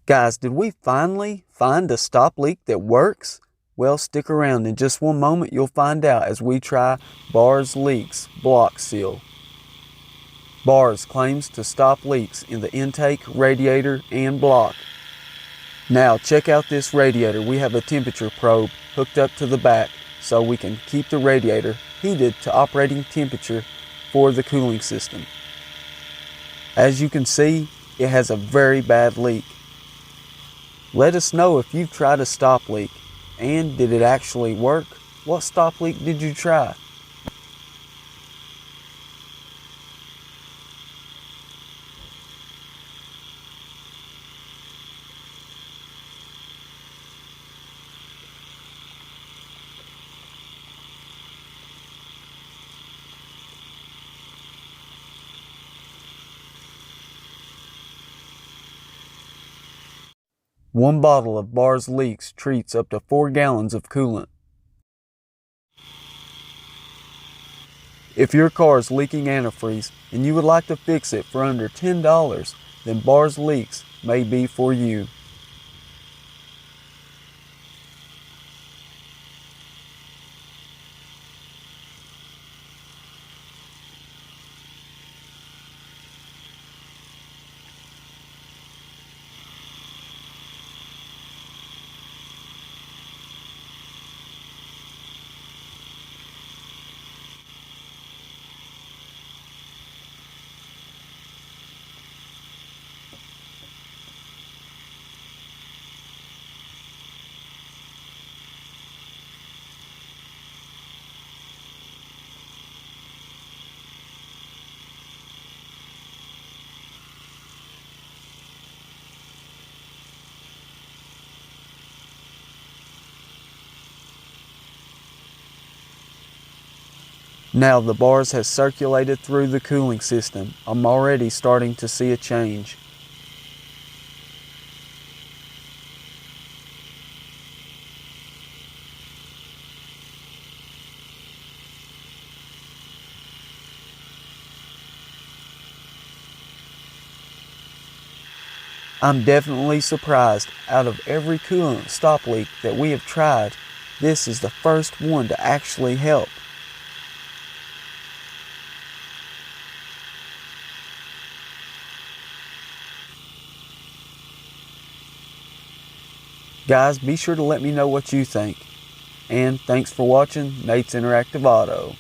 Guys, did we finally find a stop leak that works? Well, stick around. In just one moment you'll find out as we try Bars Leaks Block Seal. Bars claims to stop leaks in the intake, radiator, and block. Now check out this radiator. We have a temperature probe hooked up to the back so we can keep the radiator heated to operating temperature for the cooling system. As you can see, it has a very bad leak. Let us know if you've tried a stop leak, and did it actually work? What stop leak did you try? One bottle of Bars Leaks treats up to 4 gallons of coolant. If your car is leaking antifreeze and you would like to fix it for under $10, then Bars Leaks may be for you. Now the bars has circulated through the cooling system. I'm already starting to see a change. I'm definitely surprised. Out of every coolant stop leak that we have tried, this is the first one to actually help. Guys, be sure to let me know what you think. And thanks for watching Nate's Interactive Auto.